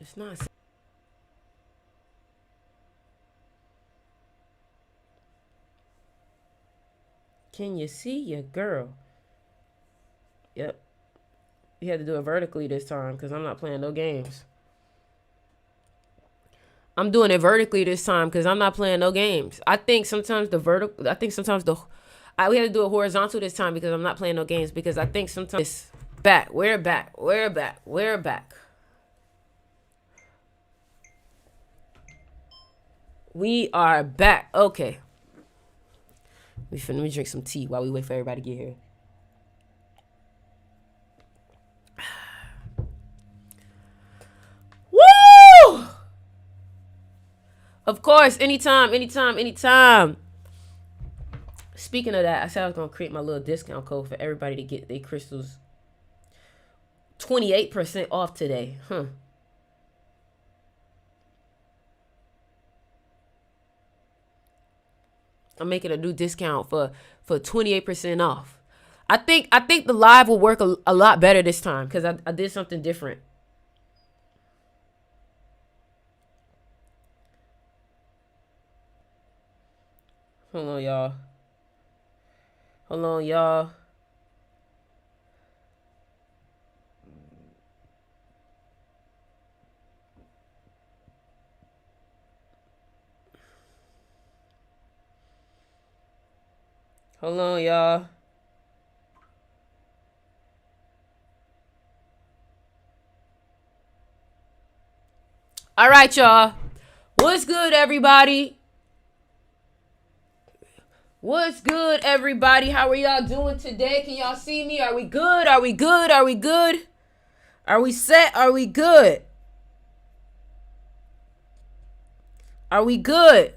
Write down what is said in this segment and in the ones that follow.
It's not. Can you see your girl? Yep. You had to do it vertically this time because I'm not playing no games. I'm doing it vertically this time because I'm not playing no games. I think sometimes the vertical. I think sometimes we had to do it horizontal this time because I'm not playing no games. Because I think sometimes it's back. We're back. We're back. We're back. We are back. Okay. Let me drink some tea while we wait for everybody to get here. Woo! Of course, anytime, anytime, anytime. Speaking of that, I said I was gonna create my little discount code for everybody to get their crystals 28% off today. I'm making a new discount for 28% off. I think the live will work a lot better this time because I did something different. Hold on, y'all. Hold on, y'all. Hold on, y'all. All right, y'all. What's good, everybody? What's good, everybody? How are y'all doing today? Can y'all see me? Are we good? Are we good? Are we good? Are we set? Are we good? Are we good?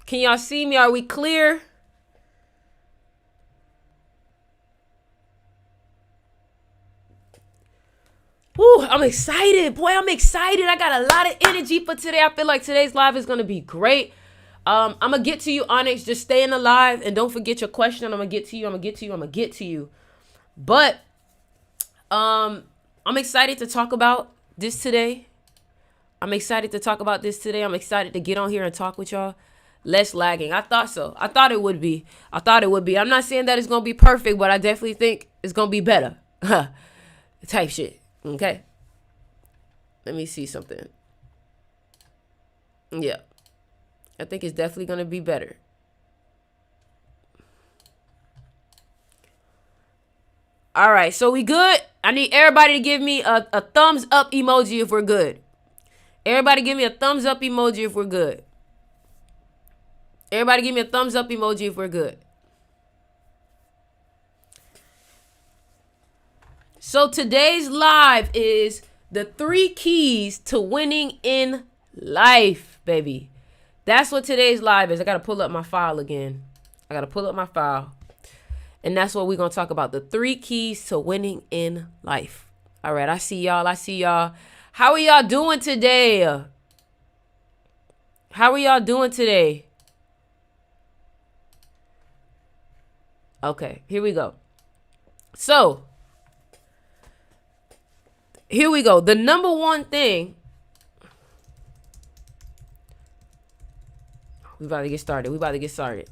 Can y'all see me? Are we clear? Woo, I'm excited. Boy, I'm excited. I got a lot of energy for today. I feel like today's live is going to be great. I'm going to get to you, Onyx. Just stay in the live and don't forget your question. I'm going to get to you. I'm going to get to you. I'm going to get to you. But I'm excited to talk about this today. I'm excited to talk about this today. I'm excited to get on here and talk with y'all. Less lagging. I thought so. I thought it would be. I thought it would be. I'm not saying that it's going to be perfect, but I definitely think it's going to be better. Type shit. Okay. Let me see something. Yeah. I think it's definitely going to be better. All right. So we good? I need everybody to give me a thumbs up emoji if we're good. Everybody give me a thumbs up emoji if we're good. Everybody give me a thumbs up emoji if we're good. So today's live is the 3 keys to winning in life, baby. That's what today's live is. I got to pull up my file again. I got to pull up my file. And that's what we're going to talk about. The 3 keys to winning in life. All right. I see y'all. I see y'all. How are y'all doing today? How are y'all doing today? Okay. Here we go. So, here we go. The number one thing. We about to get started. We about to get started.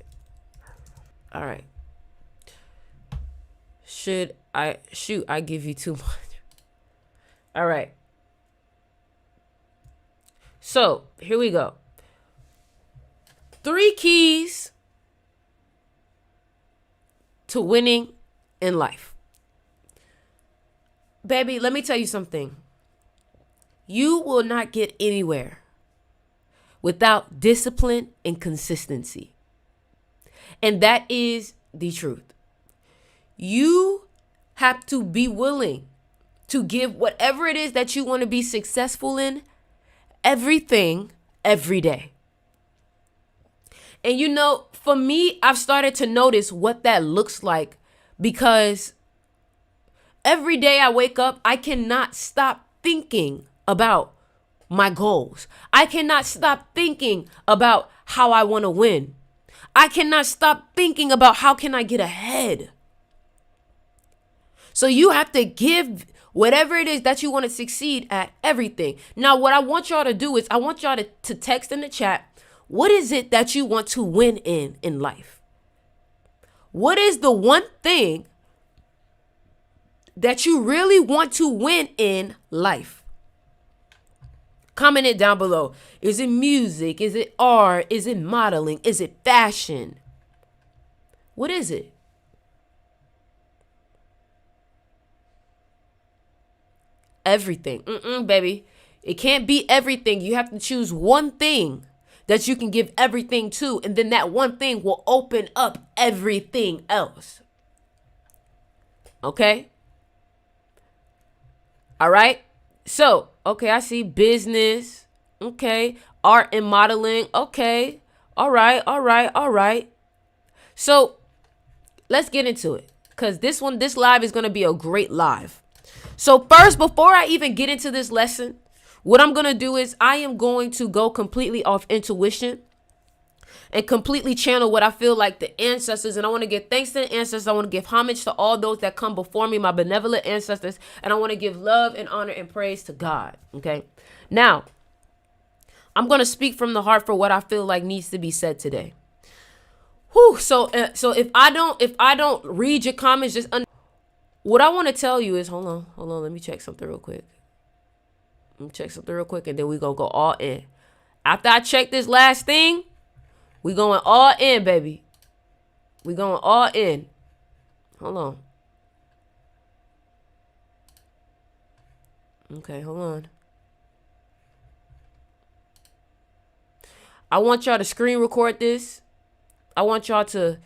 All right. Should I shoot? I give you too much. All right. So here we go. 3 keys to winning in life. Baby, let me tell you something. You will not get anywhere without discipline and consistency. And that is the truth. You have to be willing to give whatever it is that you want to be successful in, everything, every day. And you know, for me, I've started to notice what that looks like because every day I wake up, I cannot stop thinking about my goals. I cannot stop thinking about how I want to win. I cannot stop thinking about how can I get ahead. So you have to give Whatever it is that you want to succeed at, everything. Now, what I want y'all to do is I want y'all to text in the chat, what is it that you want to win in life? What is the one thing that you really want to win in life? Comment it down below. Is it music? Is it art? Is it modeling? Is it fashion? What is it? Everything. Baby. It can't be everything. You have to choose one thing that you can give everything to, and then that one thing will open up everything else. Okay? All right? So, okay, I see business. Okay. Art and modeling. Okay. All right. So, let's get into it, because this live is going to be a great live. So first, before I even get into this lesson, what I'm going to do is I am going to go completely off intuition and completely channel what I feel like the ancestors. And I want to give thanks to the ancestors. I want to give homage to all those that come before me, my benevolent ancestors. And I want to give love and honor and praise to God. Okay. Now, I'm going to speak from the heart for what I feel like needs to be said today. Whew. So if I don't read your comments, what I want to tell you is, hold on. Let me check something real quick. And then we gonna go all in. After I check this last thing, we going all in, baby. We going all in. Hold on. Okay, hold on. I want y'all to screen record this. I want y'all to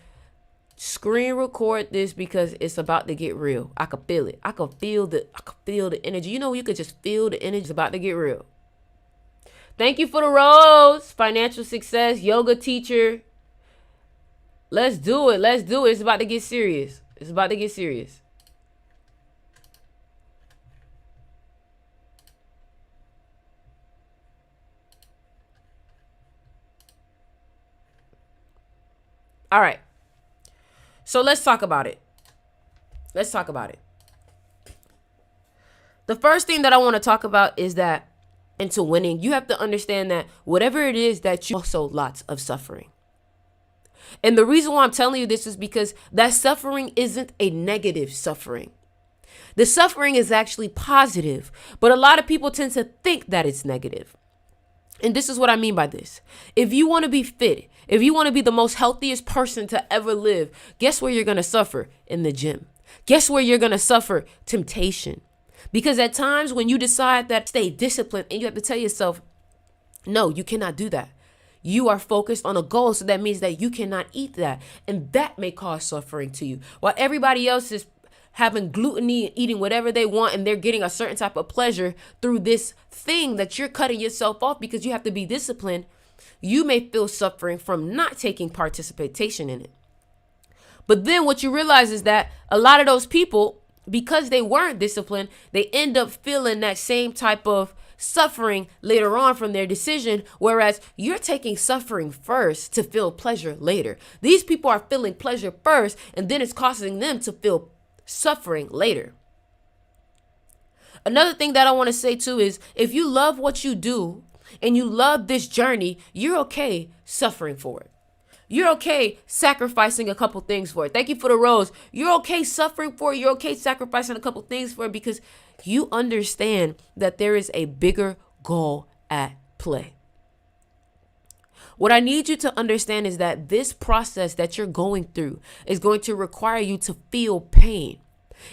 screen record this because it's about to get real. I can feel it. I can feel the energy. You know, you could just feel the energy. It's about to get real. Thank you for the rose. Financial success, yoga teacher. Let's do it. It's about to get serious. All right. So let's talk about it. The first thing that I want to talk about is that into winning, you have to understand that whatever it is that you also lots of suffering. And the reason why I'm telling you this is because that suffering isn't a negative suffering. The suffering is actually positive, but a lot of people tend to think that it's negative. And this is what I mean by this. If you want to be fit, if you want to be the most healthiest person to ever live, guess where you're going to suffer? In the gym. Guess where you're going to suffer? Temptation. Because at times when you decide that stay disciplined, and you have to tell yourself, no, you cannot do that. You are focused on a goal. So that means that you cannot eat that. And that may cause suffering to you. While everybody else is having gluttony and eating whatever they want, and they're getting a certain type of pleasure through this thing that you're cutting yourself off because you have to be disciplined, you may feel suffering from not taking participation in it. But then what you realize is that a lot of those people, because they weren't disciplined, they end up feeling that same type of suffering later on from their decision, whereas you're taking suffering first to feel pleasure later. These people are feeling pleasure first, and then it's causing them to feel suffering later. Another thing that I want to say too is, if you love what you do and you love this journey, you're okay suffering for it. You're okay sacrificing a couple things for it. Thank you for the rose. You're okay suffering for it. You're okay sacrificing a couple things for it because you understand that there is a bigger goal at play. What I need you to understand is that this process that you're going through is going to require you to feel pain.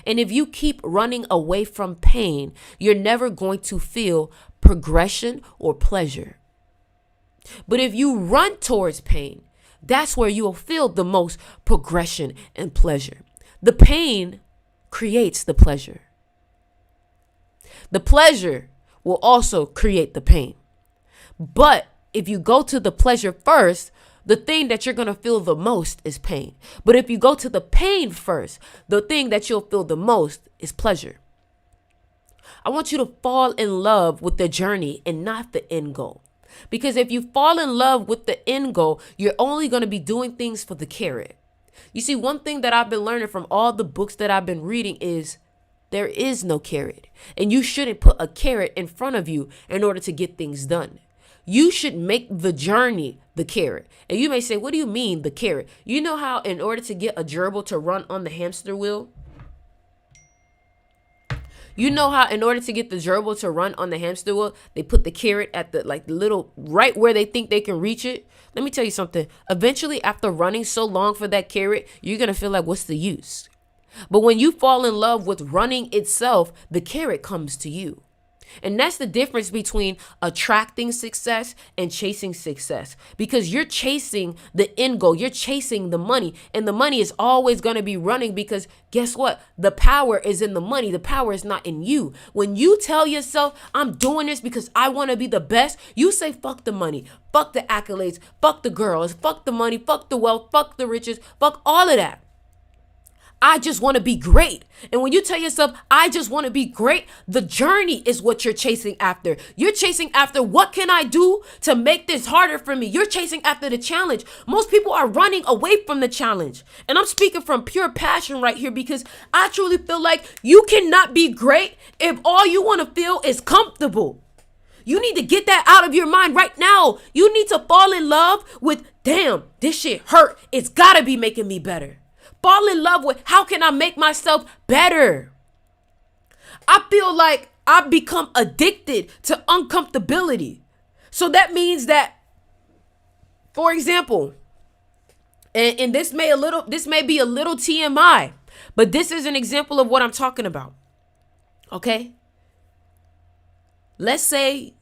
And if you keep running away from pain, you're never going to feel progression or pleasure. But if you run towards pain, that's where you will feel the most progression and pleasure. The pain creates the pleasure. The pleasure will also create the pain. But if you go to the pleasure first, the thing that you're going to feel the most is pain. But if you go to the pain first, the thing that you'll feel the most is pleasure. I want you to fall in love with the journey and not the end goal. Because if you fall in love with the end goal, you're only going to be doing things for the carrot. You see, one thing that I've been learning from all the books that I've been reading is there is no carrot. And you shouldn't put a carrot in front of you in order to get things done. You should make the journey the carrot. And you may say, what do you mean the carrot? You know how in order to get a gerbil to run on the hamster wheel, you know how in order to get the gerbil to run on the hamster wheel, they put the carrot at the little right where they think they can reach it. Let me tell you something. Eventually, after running so long for that carrot, you're going to feel like, what's the use? But when you fall in love with running itself, the carrot comes to you. And that's the difference between attracting success and chasing success, because you're chasing the end goal. You're chasing the money, and the money is always going to be running, because guess what? The power is in the money. The power is not in you. When you tell yourself, I'm doing this because I want to be the best, you say, fuck the money, fuck the accolades, fuck the girls, fuck the money, fuck the wealth, fuck the riches, fuck all of that. I just want to be great. And when you tell yourself, I just want to be great, the journey is what you're chasing after. You're chasing after, what can I do to make this harder for me? You're chasing after the challenge. Most people are running away from the challenge. And I'm speaking from pure passion right here, because I truly feel like you cannot be great if all you want to feel is comfortable. You need to get that out of your mind right now. You need to fall in love with, damn, this shit hurt. It's got to be making me better. Fall in love with, how can I make myself better? I feel like I've become addicted to uncomfortability. So that means that, for example, and this may be a little TMI, but this is an example of what I'm talking about. Okay? Let's say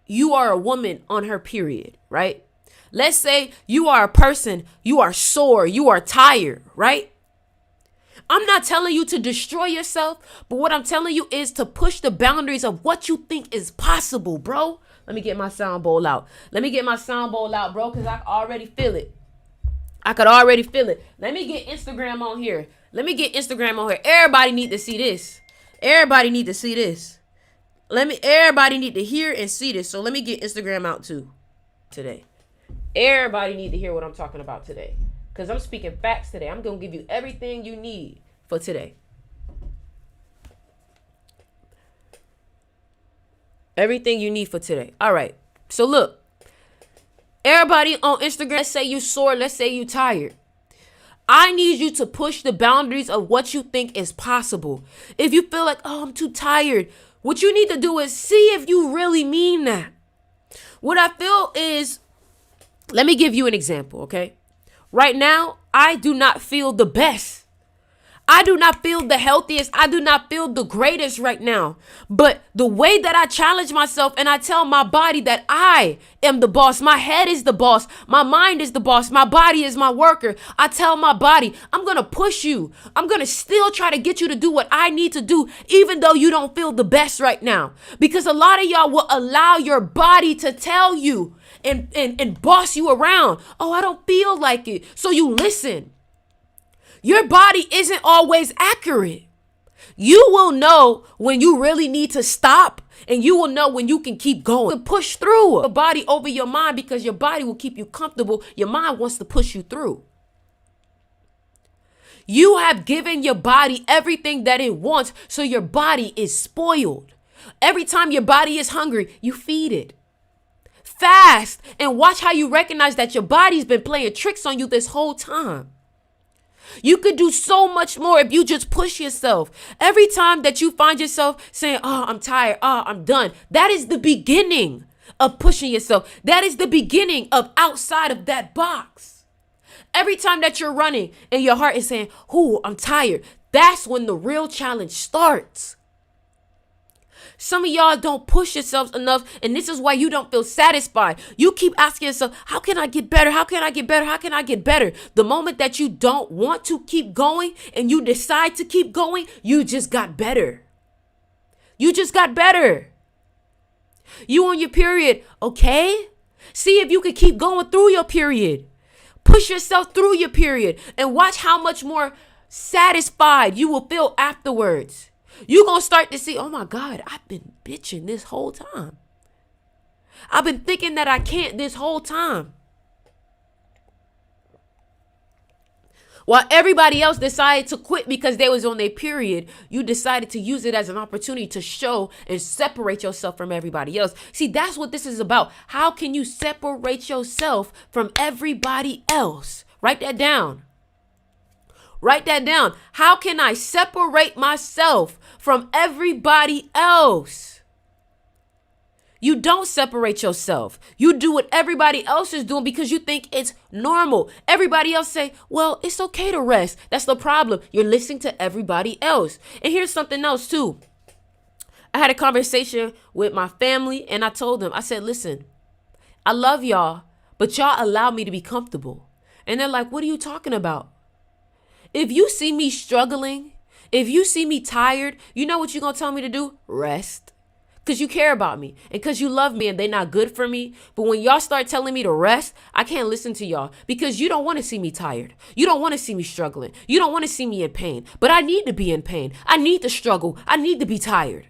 you are a woman on her period, right? Let's say you are a person, you are sore, you are tired, right? I'm not telling you to destroy yourself, but what I'm telling you is to push the boundaries of what you think is possible, bro. Let me get my sound bowl out. Bro, because I already feel it. I could already feel it. Let me get Instagram on here. Everybody need to see this. Everybody need to hear and see this. So let me get Instagram out too today. Everybody need to hear what I'm talking about today, because I'm speaking facts today. I'm going to give you everything you need for today. Everything you need for today. All right. So look, everybody on Instagram, let's say you sore, let's say you tired. I need you to push the boundaries of what you think is possible. If you feel like, oh, I'm too tired, what you need to do is see if you really mean that. What I feel is, let me give you an example, okay? Right now, I do not feel the best. I do not feel the healthiest. I do not feel the greatest right now. But the way that I challenge myself and I tell my body that I am the boss, my head is the boss, my mind is the boss, my body is my worker. I tell my body, I'm going to push you. I'm going to still try to get you to do what I need to do, even though you don't feel the best right now. Because a lot of y'all will allow your body to tell you and boss you around. Oh, I don't feel like it. So you listen. Your body isn't always accurate. You will know when you really need to stop, and you will know when you can keep going. To push through your body over your mind, because your body will keep you comfortable. Your mind wants to push you through. You have given your body everything that it wants, so your body is spoiled. Every time your body is hungry, you feed it. Fast and watch how you recognize that your body's been playing tricks on you this whole time. You could do so much more if you just push yourself. Every time that you find yourself saying, oh, I'm tired, oh, I'm done, that is the beginning of pushing yourself. That is the beginning of outside of that box. Every time that you're running and your heart is saying, oh, I'm tired, that's when the real challenge starts. Some of y'all don't push yourselves enough, and this is why you don't feel satisfied. You keep asking yourself, how can I get better? How can I get better? How can I get better? The moment that you don't want to keep going and you decide to keep going, you just got better. You just got better. You on your period, okay? See if you can keep going through your period. Push yourself through your period and watch how much more satisfied you will feel afterwards. You're going to start to see, oh my God, I've been bitching this whole time. I've been thinking that I can't this whole time. While everybody else decided to quit because they was on their period, you decided to use it as an opportunity to show and separate yourself from everybody else. See, that's what this is about. How can you separate yourself from everybody else? Write that down. Write that down. How can I separate myself from everybody else? You don't separate yourself. You do what everybody else is doing because you think it's normal. Everybody else say, well, it's okay to rest. That's the problem. You're listening to everybody else. And here's something else too. I had a conversation with my family and I told them, I said, listen, I love y'all, but y'all allow me to be comfortable. And they're like, what are you talking about? If you see me struggling, if you see me tired, you know what you're going to tell me to do? Rest. Because you care about me and because you love me and they're not good for me. But when y'all start telling me to rest, I can't listen to y'all because you don't want to see me tired. You don't want to see me struggling. You don't want to see me in pain. But I need to be in pain. I need to struggle. I need to be tired.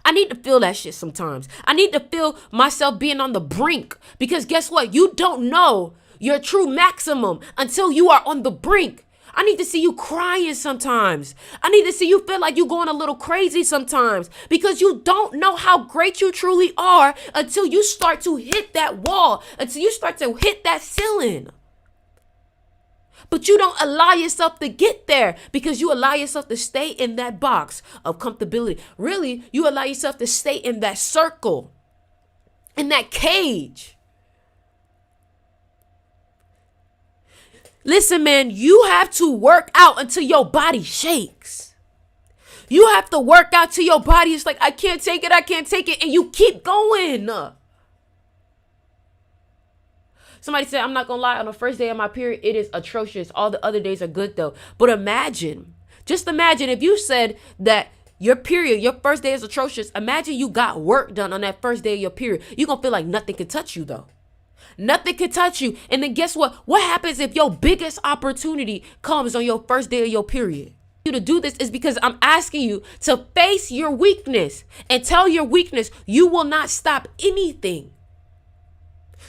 I need to feel that shit sometimes. I need to feel myself being on the brink because guess what? You don't know your true maximum until you are on the brink. I need to see you crying sometimes. I need to see you feel like you're going a little crazy sometimes because you don't know how great you truly are until you start to hit that wall, until you start to hit that ceiling. But you don't allow yourself to get there because you allow yourself to stay in that box of comfortability. Really, you allow yourself to stay in that circle, in that cage. Listen, man, you have to work out until your body shakes. You have to work out till your body is like, I can't take it, and you keep going. Somebody said, I'm not going to lie, on the first day of my period, it is atrocious. All the other days are good, though. But just imagine if you said that your period, your first day is atrocious. Imagine you got work done on that first day of your period. You're going to feel like nothing can touch you, though. Nothing can touch you. And then guess what? What happens if your biggest opportunity comes on your first day of your period? You to do this is because I'm asking you to face your weakness and tell your weakness, you will not stop anything.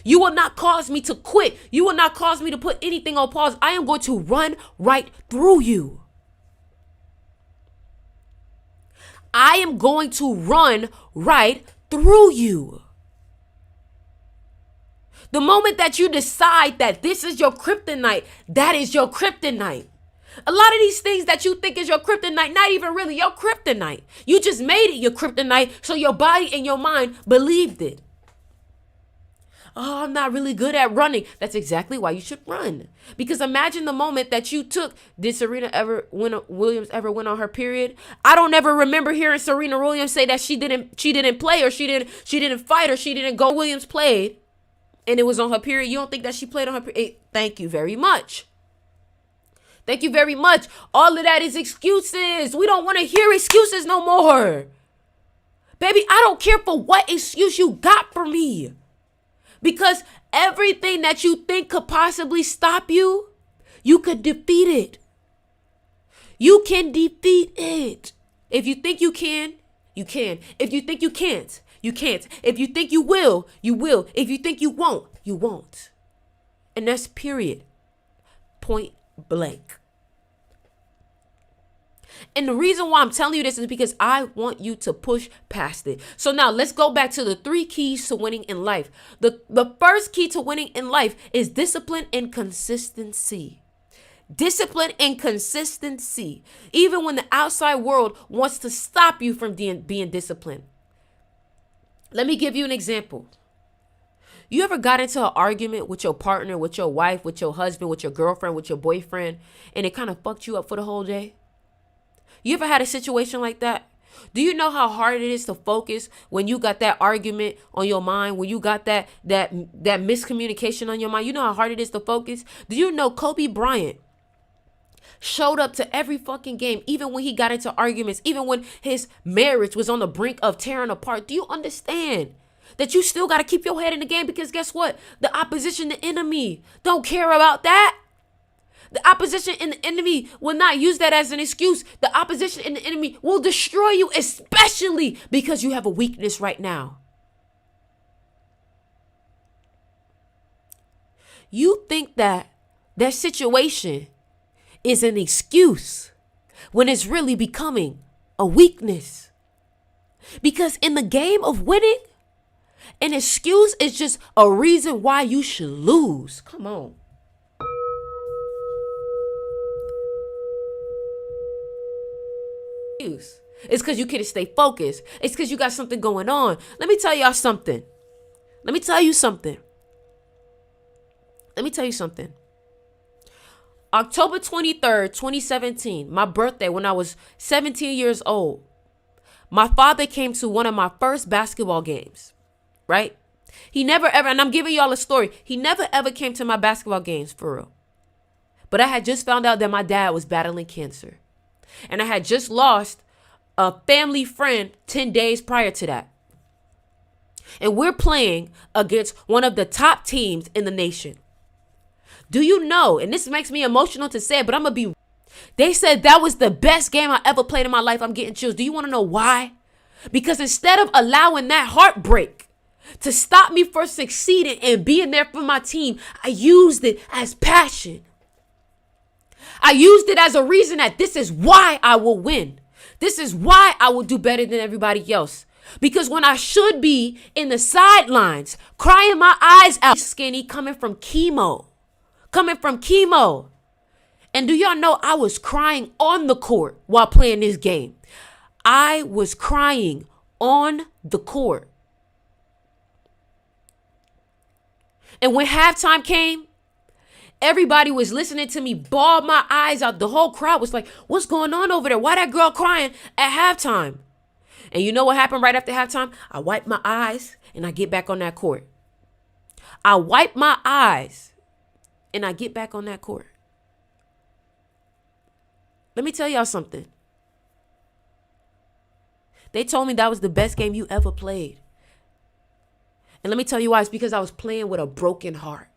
You will not cause me to quit. You will not cause me to put anything on pause. I am going to run right through you. I am going to run right through you. The moment that you decide that this is your kryptonite, that is your kryptonite. A lot of these things that you think is your kryptonite, not even really your kryptonite. You just made it your kryptonite, so your body and your mind believed it. Oh, I'm not really good at running. That's exactly why you should run. Because imagine the moment that you took. Did Serena Williams ever win on her period? I don't ever remember hearing Serena Williams say that she didn't play or she didn't fight or she didn't go. Williams played. And it was on her period. You don't think that she played on her period? Thank you very much. Thank you very much. All of that is excuses. We don't want to hear excuses no more. Baby, I don't care for what excuse you got for me. Because everything that you think could possibly stop you, you could defeat it. You can defeat it. If you think you can, you can. If you think you can't, you can't. If you think you will, you will. If you think you won't, you won't. And that's period. Point blank. And the reason why I'm telling you this is because I want you to push past it. So now let's go back to the 3 keys to winning in life. The first key to winning in life is discipline and consistency. Discipline and consistency. Even when the outside world wants to stop you from being disciplined. Let me give you an example. You ever got into an argument with your partner, with your wife, with your husband, with your girlfriend, with your boyfriend, and it kind of fucked you up for the whole day? You ever had a situation like that? Do you know how hard it is to focus when you got that argument on your mind, when you got that miscommunication on your mind? You know how hard it is to focus? Do you know Kobe Bryant showed up to every fucking game, even when he got into arguments, even when his marriage was on the brink of tearing apart? Do you understand that you still got to keep your head in the game? Because guess what? The opposition, the enemy, don't care about that. The opposition and the enemy will not use that as an excuse. The opposition and the enemy will destroy you, especially because you have a weakness right now. You think that That situation is an excuse when it's really becoming a weakness. Because in the game of winning, an excuse is just a reason why you should lose. Come on. It's because you can't stay focused. It's because you got something going on. Let me tell y'all something. Let me tell you something. October 23rd, 2017, my birthday, when I was 17 years old, my father came to one of my first basketball games, right? He never ever, and I'm giving y'all a story, he never ever came to my basketball games for real. But I had just found out that my dad was battling cancer. And I had just lost a family friend 10 days prior to that. And we're playing against one of the top teams in the nation. Do you know, and this makes me emotional to say it, but I'm going to be, they said that was the best game I ever played in my life. I'm getting chills. Do you want to know why? Because instead of allowing that heartbreak to stop me from succeeding and being there for my team, I used it as passion. I used it as a reason that this is why I will win. This is why I will do better than everybody else. Because when I should be in the sidelines, crying my eyes out, skinny, coming from chemo. And do y'all know I was crying on the court while playing this game? I was crying on the court. And when halftime came, everybody was listening to me bawl my eyes out. The whole crowd was like, what's going on over there? Why that girl crying at halftime? And you know what happened right after halftime? I wiped my eyes and I get back on that court. Let me tell y'all something. They told me that was the best game you ever played. And let me tell you why. It's because I was playing with a broken heart.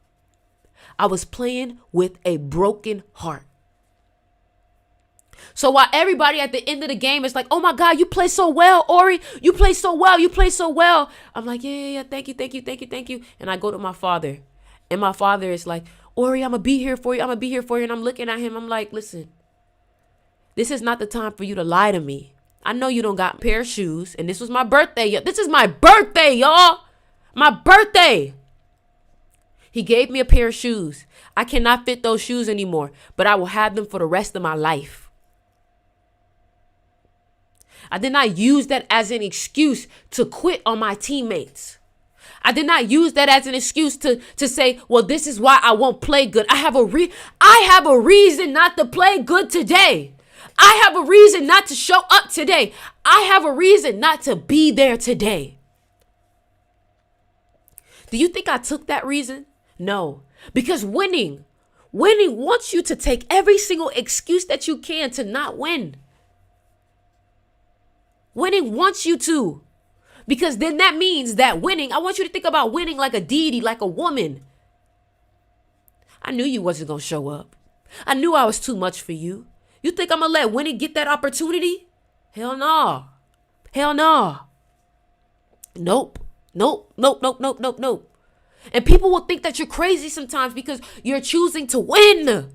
So while everybody at the end of the game is like, oh my God, you play so well, Ori. You play so well. I'm like, yeah. Thank you. And I go to my father. And my father is like, Ori, I'm going to be here for you. And I'm looking at him. I'm like, listen, this is not the time for you to lie to me. I know you don't got a pair of shoes. And this was my birthday. This is my birthday, y'all. My birthday. He gave me a pair of shoes. I cannot fit those shoes anymore, but I will have them for the rest of my life. I did not use that as an excuse to quit on my teammates. I did not use that as an excuse to say, well, this is why I won't play good. I have a reason not to play good today. I have a reason not to show up today. I have a reason not to be there today. Do you think I took that reason? No, because winning wants you to take every single excuse that you can to not win. Winning wants you to, because then that means that winning, I want you to think about winning like a deity, like a woman. I knew you wasn't going to show up. I knew I was too much for you. You think I'm going to let winning get that opportunity? Hell no. Nope. And people will think that you're crazy sometimes because you're choosing to win.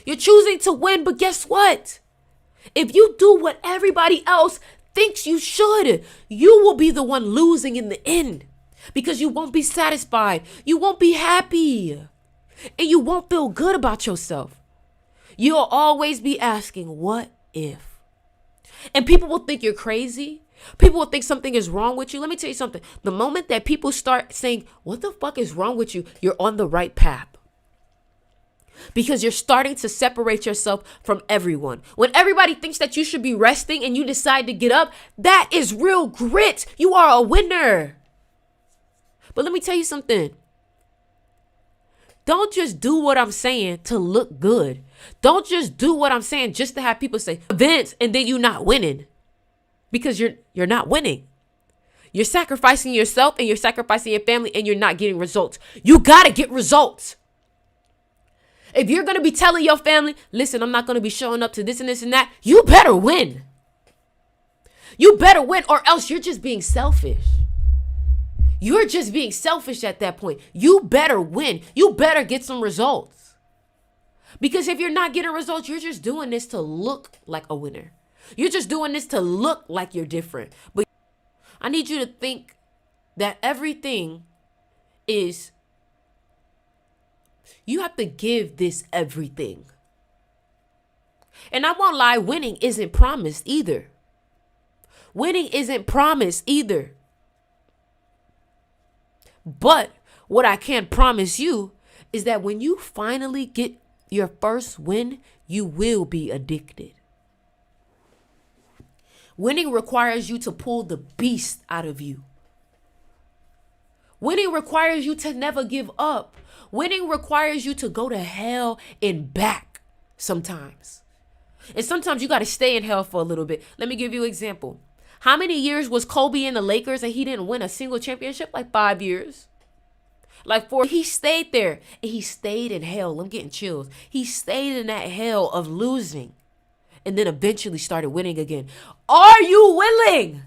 But guess what? If you do what everybody else thinks you should, you will be the one losing in the end because you won't be satisfied. You won't be happy. And you won't feel good about yourself. You'll always be asking, what if? And people will think you're crazy. People will think something is wrong with you. Let me tell you something. The moment that people start saying, what the fuck is wrong with you? You're on the right path. Because you're starting to separate yourself from everyone. When everybody thinks that you should be resting and you decide to get up, that is real grit. You are a winner. But let me tell you something. Don't just do what I'm saying to look good. Don't just do what I'm saying just to have people say events and then you're not winning. Because you're not winning. You're sacrificing yourself and you're sacrificing your family and you're not getting results. You got to get results. If you're going to be telling your family, listen, I'm not going to be showing up to this and this and that, you better win. You better win, or else you're just being selfish. You're just being selfish at that point. You better win. You better get some results. Because if you're not getting results, you're just doing this to look like a winner. You're just doing this to look like you're different. But I need you to think that everything is, you have to give this everything. And I won't lie, winning isn't promised either. Winning isn't promised either. But what I can promise you is that when you finally get your first win, you will be addicted. Winning requires you to pull the beast out of you. Winning requires you to never give up. Winning requires you to go to hell and back sometimes. And sometimes you got to stay in hell for a little bit. Let me give you an example. How many years was Kobe in the Lakers and he didn't win a single championship? Like 5 years. Like 4. He stayed there and he stayed in hell. I'm getting chills. He stayed in that hell of losing and then eventually started winning again. Are you willing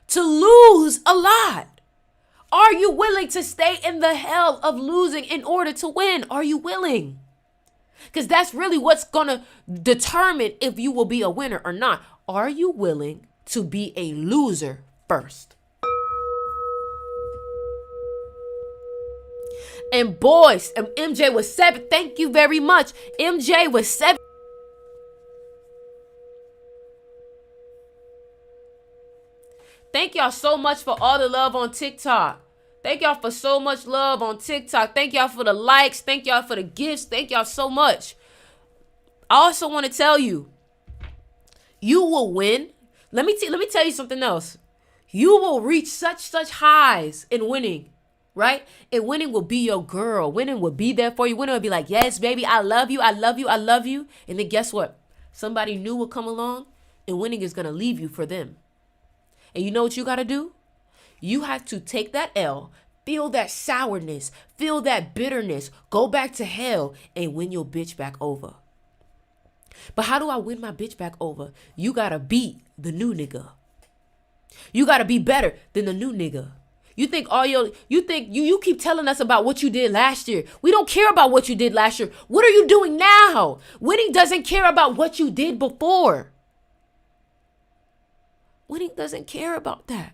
to lose a lot? Are you willing to stay in the hell of losing in order to win? Are you willing? Because that's really what's going to determine if you will be a winner or not. Are you willing to be a loser first? And boys, MJ was 7. Thank you very much. MJ was 7. Thank y'all so much for all the love on TikTok. Thank y'all for so much love on TikTok. Thank y'all for the likes. Thank y'all for the gifts. Thank y'all so much. I also want to tell you, you will win. Let me tell you something else. You will reach such highs in winning, right? And winning will be your girl. Winning will be there for you. Winning will be like, yes, baby, I love you. I love you. I love you. And then guess what? Somebody new will come along and winning is going to leave you for them. And you know what you got to do? You have to take that L, feel that sourness, feel that bitterness, go back to hell and win your bitch back over. But how do I win my bitch back over? You got to beat the new nigga. You got to be better than the new nigga. You keep telling us about what you did last year. We don't care about what you did last year. What are you doing now? Winning doesn't care about what you did before. Winning doesn't care about that.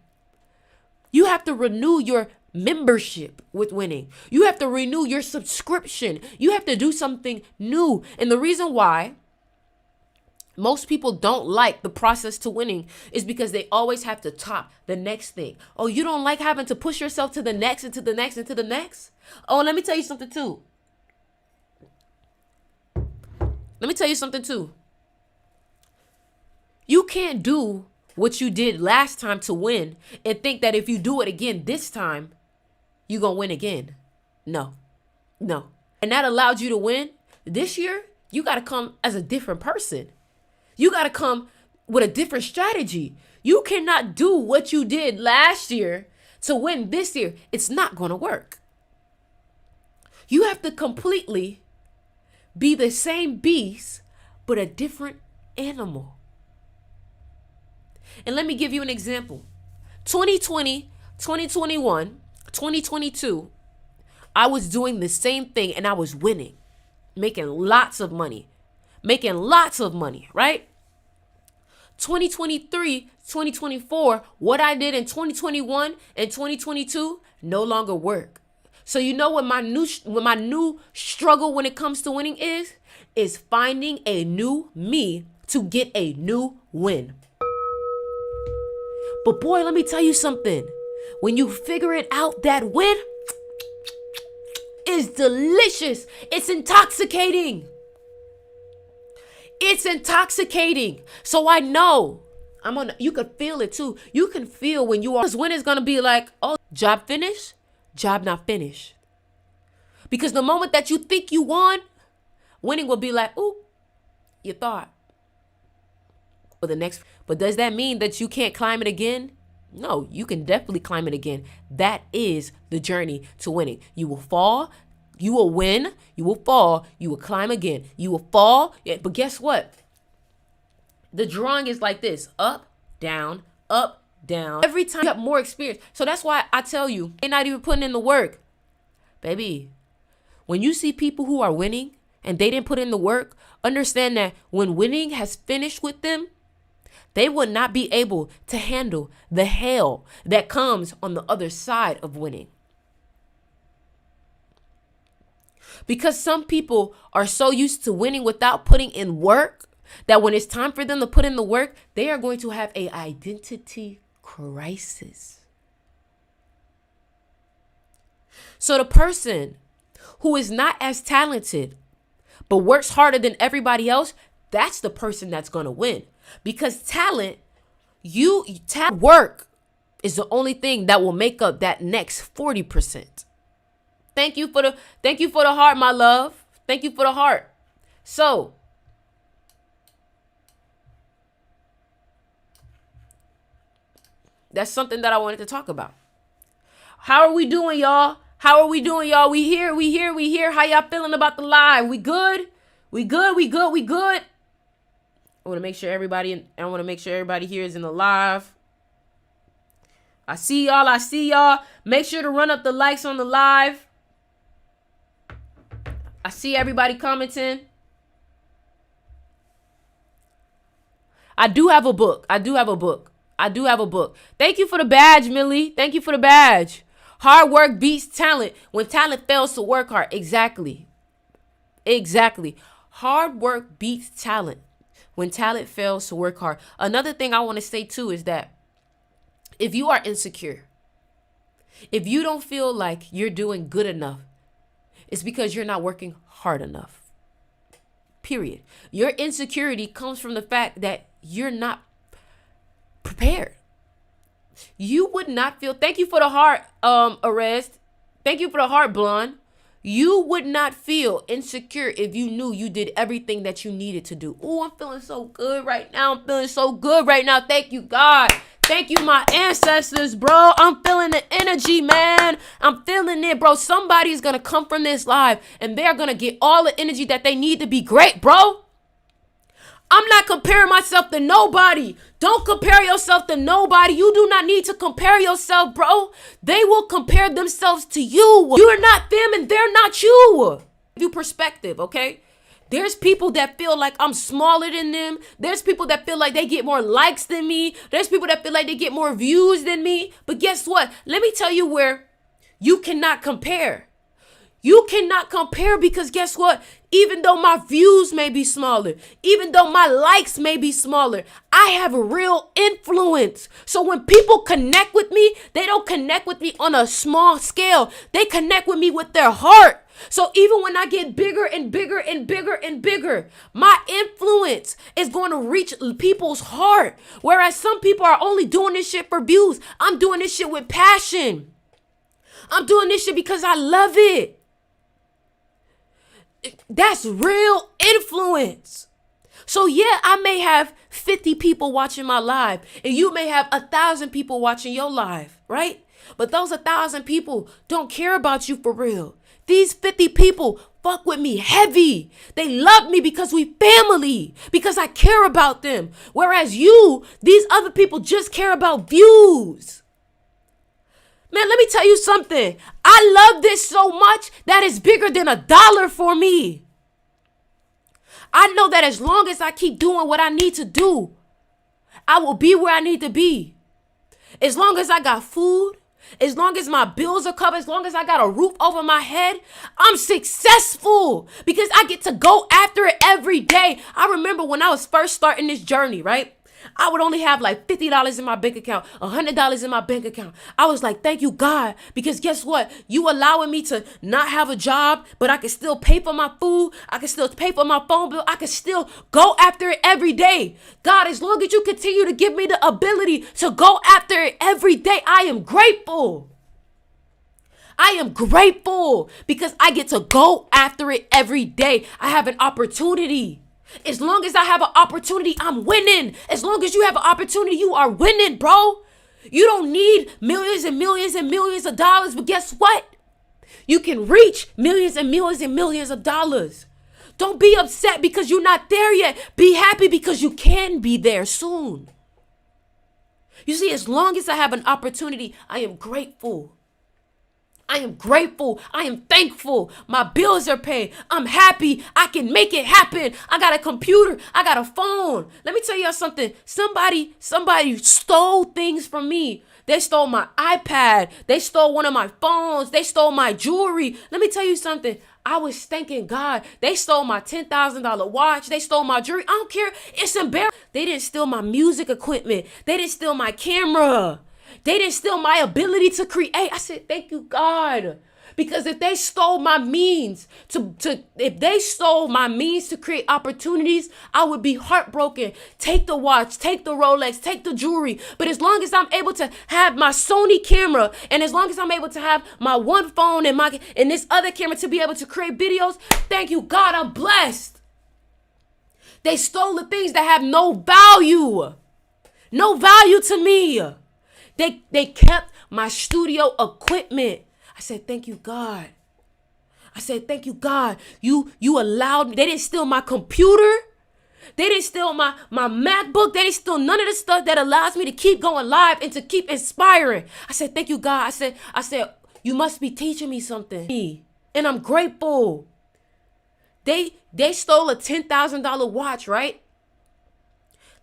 You have to renew your membership with winning. You have to renew your subscription. You have to do something new. And the reason why most people don't like the process to winning is because they always have to top the next thing. Oh, you don't like having to push yourself to the next and to the next and to the next? Oh, let me tell you something too. You can't do what you did last time to win and think that if you do it again this time, you're going to win again. No. And that allowed you to win. This year, you got to come as a different person. You got to come with a different strategy. You cannot do what you did last year to win this year. It's not going to work. You have to completely be the same beast, but a different animal. And let me give you an example. 2020, 2021, 2022, I was doing the same thing and I was winning, making lots of money, right? 2023, 2024, what I did in 2021 and 2022 no longer work. So you know what my new struggle when it comes to winning is finding a new me to get a new win. But boy, let me tell you something. When you figure it out, that win is delicious. It's intoxicating. So I know you could feel it too. You can feel when you are, this win is going to be like, oh, job finished, job not finished. Because the moment that you think you won, winning will be like, ooh, you thought. But does that mean that you can't climb it again? No, you can definitely climb it again. That is the journey to winning. You will fall, you will win, you will fall, you will climb again. You will fall, but guess what? The drawing is like this, up, down, up, down. Every time you have more experience. So that's why I tell you, they're not even putting in the work. Baby, when you see people who are winning, and they didn't put in the work, understand that when winning has finished with them, they will not be able to handle the hell that comes on the other side of winning. Because some people are so used to winning without putting in work that when it's time for them to put in the work, they are going to have an identity crisis. So the person who is not as talented but works harder than everybody else, that's the person that's going to win. Because work is the only thing that will make up that next 40%. Thank you for the heart, my love. Thank you for the heart. So, that's something that I wanted to talk about. How are we doing, y'all? We here. How y'all feeling about the live? We good? We good. I want to make sure everybody here is in the live. I see y'all. Make sure to run up the likes on the live. I see everybody commenting. I do have a book. Thank you for the badge, Millie. Thank you for the badge. Hard work beats talent when talent fails to work hard. Exactly. Hard work beats talent when talent fails to work hard. Another thing I want to say too is that if you are insecure, if you don't feel like you're doing good enough, it's because you're not working hard enough. Period. Your insecurity comes from the fact that you're not prepared. You would not feel, thank you for the heart, Arrest. Thank you for the heart, Blonde. You would not feel insecure if you knew you did everything that you needed to do. Oh, I'm feeling so good right now. Thank you, God. Thank you, my ancestors, bro. I'm feeling the energy, man. I'm feeling it, bro. Somebody's going to come from this live and they're going to get all the energy that they need to be great, bro. I'm not comparing myself to nobody. Don't compare yourself to nobody. You do not need to compare yourself, bro. They will compare themselves to you. You're not them and they're not you. Give you perspective, okay? There's people that feel like I'm smaller than them. There's people that feel like they get more likes than me. There's people that feel like they get more views than me. But guess what? Let me tell you where you cannot compare. You cannot compare because guess what? Even though my views may be smaller, even though my likes may be smaller, I have a real influence. So when people connect with me, they don't connect with me on a small scale. They connect with me with their heart. So even when I get bigger and bigger and bigger and bigger, my influence is going to reach people's heart. Whereas some people are only doing this shit for views. I'm doing this shit with passion. I'm doing this shit because I love it. That's real influence. So yeah, I may have 50 people watching my live and you may have 1,000 people watching your live, right? But those 1,000 people don't care about you for real. These 50 people fuck with me heavy. They love me because we family, because I care about them. Whereas these other people just care about views. Man, let me tell you something. I love this so much that it's bigger than $1 for me. I know that as long as I keep doing what I need to do, I will be where I need to be. As long as I got food, as long as my bills are covered, as long as I got a roof over my head, I'm successful because I get to go after it every day. I remember when I was first starting this journey, right? I would only have like $50 in my bank account, $100 in my bank account. I was like, thank you, God, because guess what? You allowing me to not have a job, but I can still pay for my food. I can still pay for my phone bill. I can still go after it every day. God, as long as you continue to give me the ability to go after it every day, I am grateful. I am grateful because I get to go after it every day. I have an opportunity. As long as I have an opportunity, I'm winning. As long as you have an opportunity, you are winning, bro. You don't need millions and millions and millions of dollars, but guess what? You can reach millions and millions and millions of dollars. Don't be upset because you're not there yet. Be happy because you can be there soon. You see, as long as I have an opportunity, I am grateful. I am grateful. I am thankful. My bills are paid. I'm happy. I can make it happen. I got a computer. I got a phone. Let me tell y'all something. Somebody stole things from me. They stole my iPad. They stole one of my phones. They stole my jewelry. Let me tell you something. I was thanking God. They stole my $10,000 watch. They stole my jewelry. I don't care. It's embarrassing. They didn't steal my music equipment. They didn't steal my camera. They didn't steal my ability to create. I said, thank you, God. Because if they stole my means if they stole my means to create opportunities, I would be heartbroken. Take the watch, take the Rolex, take the jewelry. But as long as I'm able to have my Sony camera, and as long as I'm able to have my one phone and this other camera to be able to create videos, thank you, God, I'm blessed. They stole the things that have no value. No value to me. They kept my studio equipment. I said, thank you, God. I said, thank you, God. You allowed me. They didn't steal my computer. They didn't steal my MacBook. They didn't steal none of the stuff that allows me to keep going live and to keep inspiring. I said, thank you, God. I said, you must be teaching me something. And I'm grateful. They stole a $10,000 watch, right?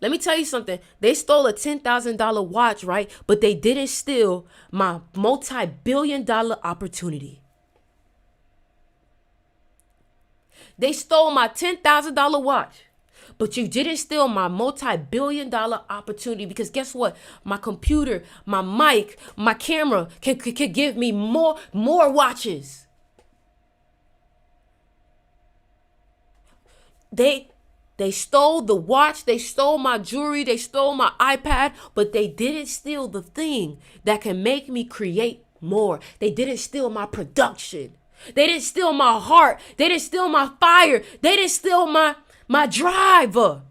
Let me tell you something. They stole a $10,000 watch, right? But they didn't steal my multi-billion-dollar opportunity. They stole my $10,000 watch, but you didn't steal my multi-billion-dollar opportunity, because guess what? My computer, my mic, my camera can give me more watches. They stole the watch, they stole my jewelry, they stole my iPad, but they didn't steal the thing that can make me create more. They didn't steal my production. They didn't steal my heart. They didn't steal my fire. They didn't steal my drive. Bro,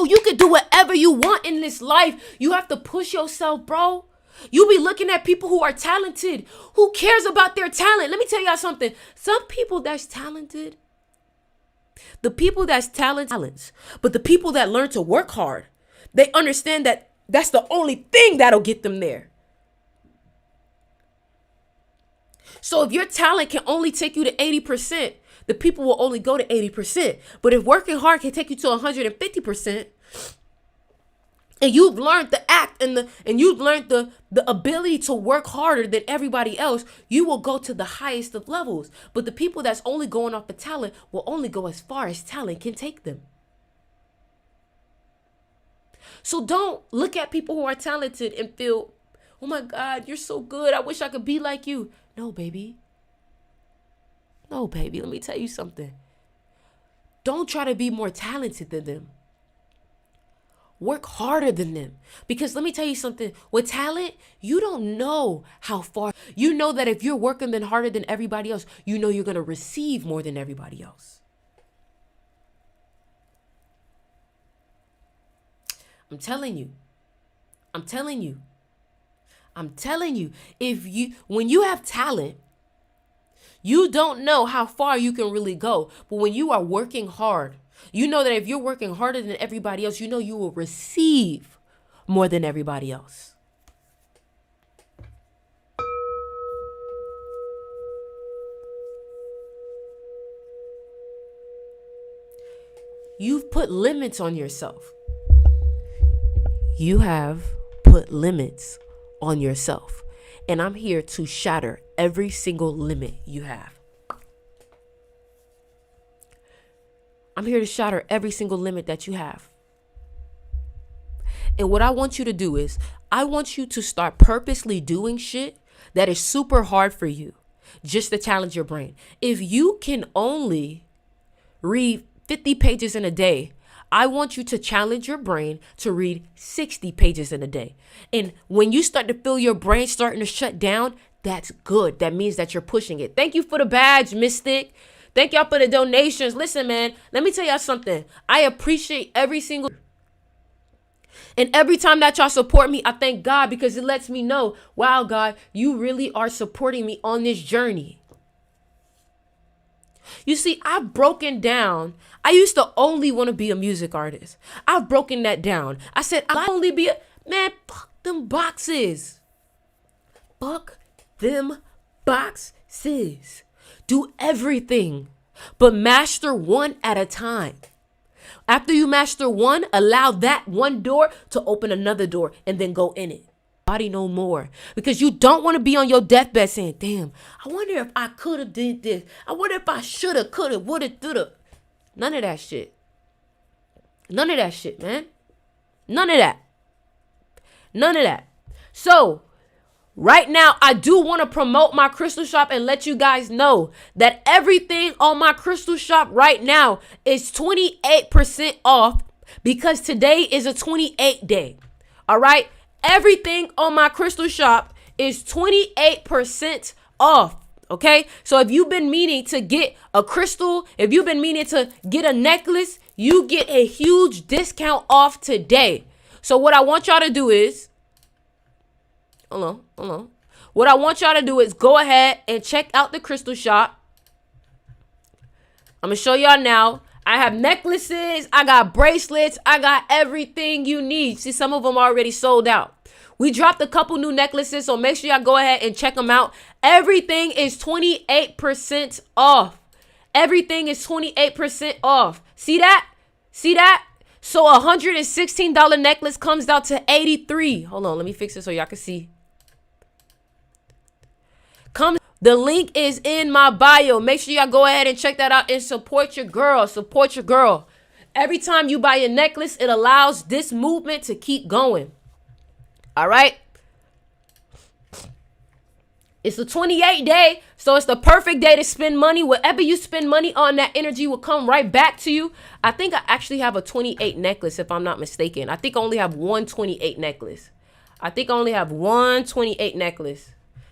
you can do whatever you want in this life. You have to push yourself, bro. You be looking at people who are talented. Who cares about their talent? Let me tell y'all something. Some people that's talented, the people that's talents, but the people that learn to work hard, they understand that that's the only thing that'll get them there. So if your talent can only take you to 80%, the people will only go to 80%. But if working hard can take you to 150%, and you've learned the act and you've learned the ability to work harder than everybody else, you will go to the highest of levels. But the people that's only going off the talent will only go as far as talent can take them. So don't look at people who are talented and feel, oh my God, you're so good. I wish I could be like you. No, baby. No, baby. Let me tell you something. Don't try to be more talented than them. Work harder than them. Because let me tell you something. With talent, you don't know how far. You know that if you're working harder than everybody else, you know you're going to receive more than everybody else. I'm telling you. When you have talent, you don't know how far you can really go. But when you are working hard, you know that if you're working harder than everybody else, you know you will receive more than everybody else. You've put limits on yourself. You have put limits on yourself. And I'm here to shatter every single limit you have. I'm here to shatter every single limit that you have. And what I want you to do is, I want you to start purposely doing shit that is super hard for you, just to challenge your brain. If you can only read 50 pages in a day, I want you to challenge your brain to read 60 pages in a day. And when you start to feel your brain starting to shut down, that's good. That means that you're pushing it. Thank you for the badge, Mystic. Thank y'all for the donations. Listen, man, let me tell y'all something. I appreciate every single. And every time that y'all support me, I thank God, because it lets me know, wow, God, you really are supporting me on this journey. You see, I've broken down. I used to only want to be a music artist. I've broken that down. I said, I'll only be man, fuck them boxes. fuck them boxes. Do everything, but master one at a time. After you master one, allow that one door to open another door and then go in it. Body no more, because you don't want to be on your deathbed saying, damn, I wonder if I could have did this. I wonder if I should have, could have, would have, did have. None of that shit. None of that shit, man. None of that. None of that. So right now, I do want to promote my crystal shop and let you guys know that everything on my crystal shop right now is 28% off, because today is a 28 day. All right. Everything on my crystal shop is 28% off. Okay. So if you've been meaning to get a crystal, if you've been meaning to get a necklace, you get a huge discount off today. So what I want y'all to do is, hold on. What I want y'all to do is go ahead and check out the crystal shop. I'm going to show y'all now. I have necklaces. I got bracelets. I got everything you need. See, some of them already sold out. We dropped a couple new necklaces, so make sure y'all go ahead and check them out. Everything is 28% off. Everything is 28% off. See that? See that? So a $116 necklace comes out to $83. Hold on, let me fix it so y'all can see. The link is in my bio. Make sure y'all go ahead and check that out and support your girl. Support your girl. Every time you buy a necklace, it allows this movement to keep going. All right. It's a 28 day, so it's the perfect day to spend money. Whatever you spend money on, that energy will come right back to you. I think I actually have a 28 necklace, if I'm not mistaken. I think I only have one 28 necklace.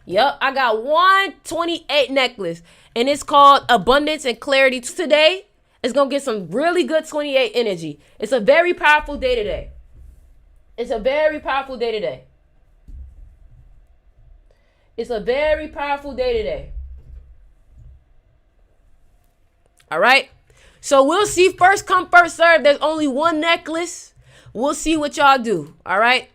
Yep, I got one 28 necklace, and it's called Abundance and Clarity. Today, it's going to get some really good 28 energy. It's a very powerful day today. It's a very powerful day today. All right. So we'll see. First come, first serve. There's only one necklace. We'll see what y'all do. All right.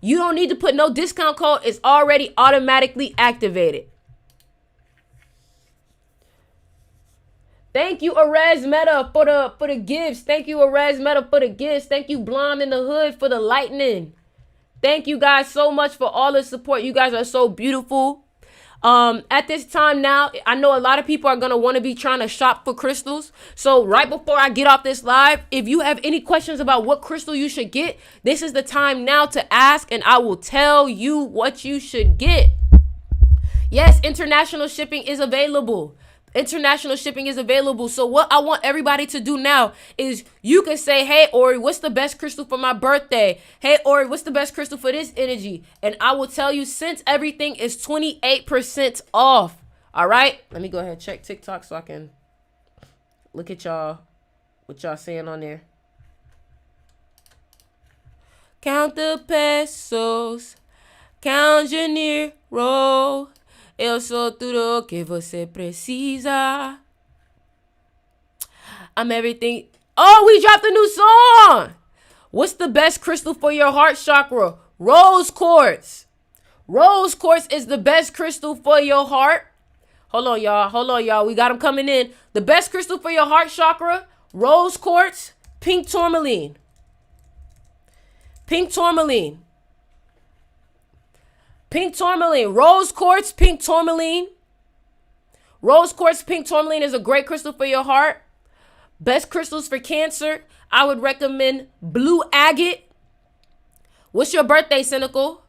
You don't need to put no discount code. It's already automatically activated. Thank you, Arez Meta, for the gifts. Thank you, Arez Meta, for the gifts. Thank you, Blonde in the Hood, for the lightning. Thank you guys so much for all the support. You guys are so beautiful. At this time now, I know a lot of people are going to want to be trying to shop for crystals. So right before I get off this live, if you have any questions about what crystal you should get, this is the time now to ask, and I will tell you what you should get. Yes, international shipping is available. So what I want everybody to do now is you can say, hey, Ori, what's the best crystal for my birthday? Hey, Ori, what's the best crystal for this energy? And I will tell you, since everything is 28% off. All right. Let me go ahead and check TikTok so I can look at y'all, what y'all saying on there. Count the pesos. Count your dinheiro. Eu sou tudo que você precisa. I'm everything. Oh, we dropped a new song. What's the best crystal for your heart chakra? Rose quartz. Rose quartz is the best crystal for your heart. Hold on, y'all. We got them coming in. The best crystal for your heart chakra, rose quartz, pink tourmaline. Rose quartz, pink tourmaline. Rose quartz, pink tourmaline is a great crystal for your heart. Best crystals for Cancer, I would recommend blue agate. What's your birthday, Cynical?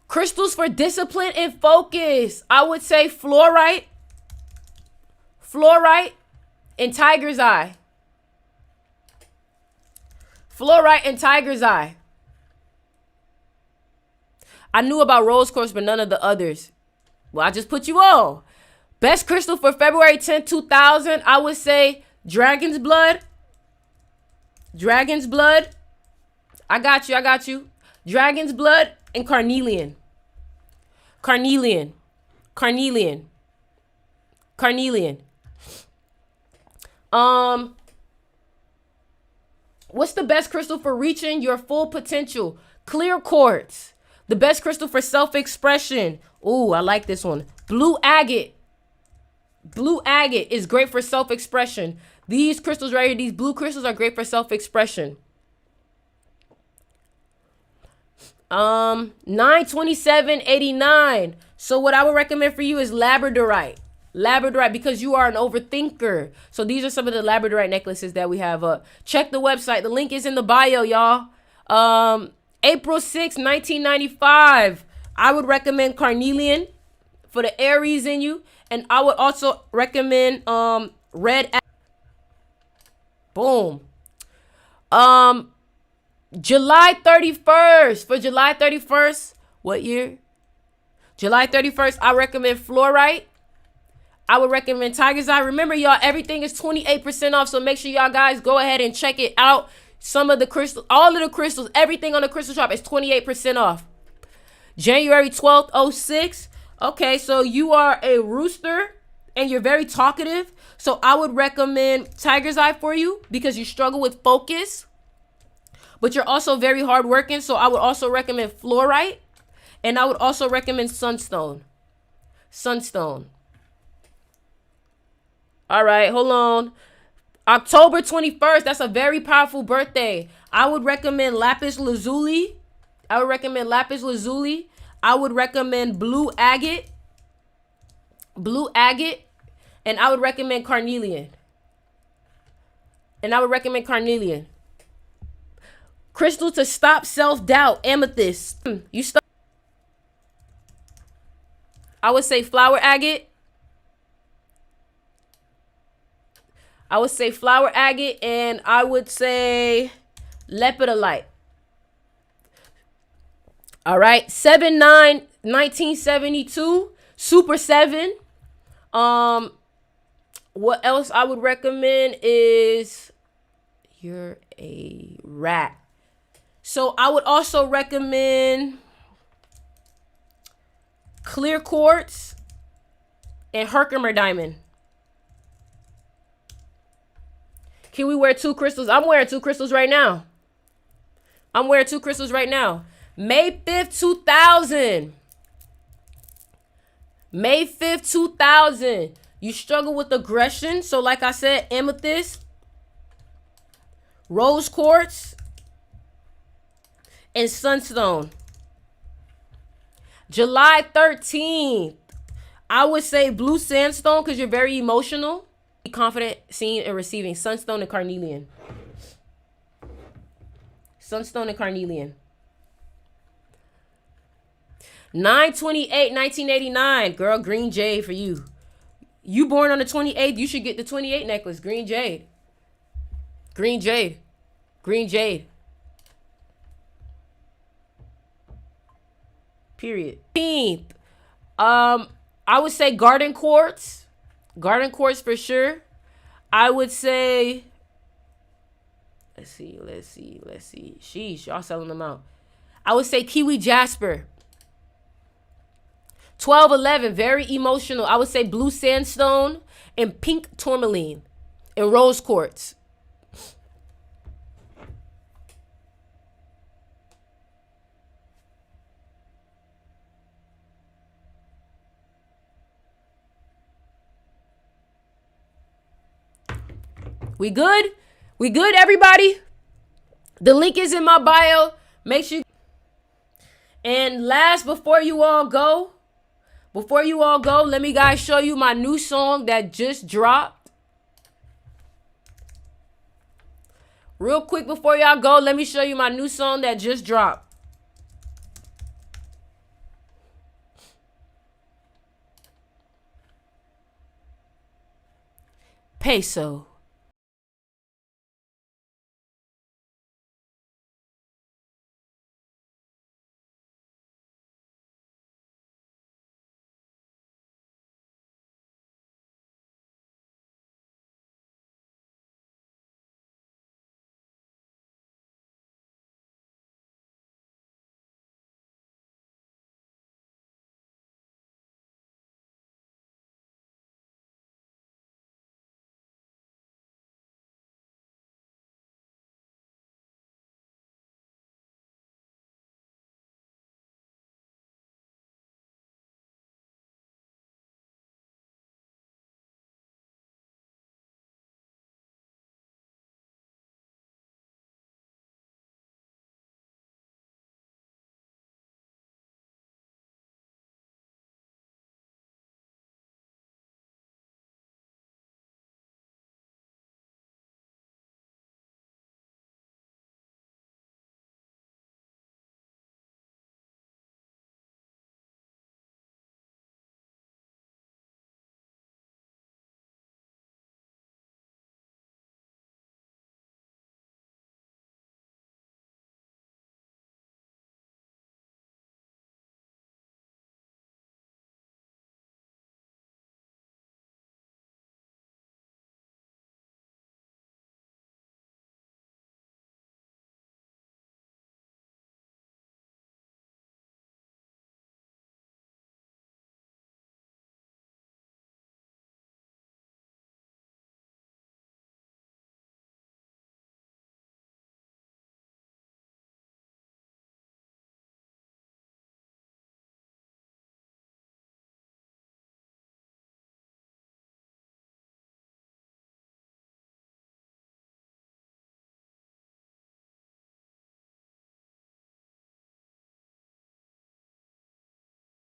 Crystals for discipline and focus, I would say fluorite and tiger's eye. I knew about rose quartz, but none of the others. Well, I just put you on. Best crystal for February 10th, 2000, I would say dragon's blood. I got you. Dragon's blood and carnelian. Carnelian. What's the best crystal for reaching your full potential? Clear quartz. The best crystal for self-expression. Ooh, I like this one. Blue agate. Blue agate is great for self-expression. These crystals right here, these blue crystals are great for self-expression. 927.89. So what I would recommend for you is labradorite. Labradorite, because you are an overthinker. So these are some of the labradorite necklaces that we have up. Check the website. The link is in the bio, y'all. April 6, 1995. I would recommend carnelian for the Aries in you. And I would also recommend red. Boom. July 31st. For July 31st, what year? July 31st, I recommend fluorite. I would recommend Tiger's Eye. Remember, y'all, everything is 28% off. So make sure y'all guys go ahead and check it out. Some of the crystals, all of the crystals, everything on the crystal shop is 28% off. January 12th, 06. Okay, so you are a rooster and you're very talkative. So I would recommend Tiger's Eye for you because you struggle with focus. But you're also very hardworking. So I would also recommend fluorite. And I would also recommend sunstone. Sunstone. All right, hold on. October 21st, that's a very powerful birthday. I would recommend lapis lazuli. I would recommend lapis lazuli. I would recommend blue agate. Blue agate. And I would recommend carnelian. And I would recommend carnelian. Crystal to stop self-doubt, amethyst. You stop. I would say flower agate. I would say flower agate, and I would say lepidolite. All right, 7/9/1972, Super 7. What else I would recommend is you're a rat. So I would also recommend clear quartz and Herkimer diamond. Can we wear two crystals? I'm wearing two crystals right now. I'm wearing two crystals right now. May 5th, 2000. May 5th, 2000. You struggle with aggression. So like I said, amethyst, rose quartz, and sunstone. July 13th. I would say blue sandstone because you're very emotional. Be confident seeing and receiving sunstone and carnelian. Sunstone and carnelian. 9/28/1989. Girl, green jade for you. You born on the 28th, you should get the 28 necklace. Green jade. Green jade. Green jade. Period. 15th. I would say garden quartz. Garden quartz for sure. I would say, let's see. Sheesh, y'all selling them out. I would say kiwi jasper. 12/11, very emotional. I would say blue sandstone and pink tourmaline and rose quartz. We good? We good, everybody? The link is in my bio. Make sure. And last, before you all go, let me guys show you my new song that just dropped. Real quick before y'all go, let me show you my new song that just dropped. Peso.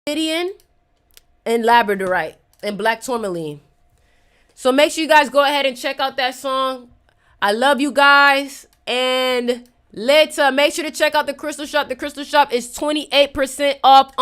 obsidian, and labradorite, and black tourmaline. So make sure you guys go ahead and check out that song. I love you guys. And let's make sure to check out the Crystal Shop. The Crystal Shop is 28% off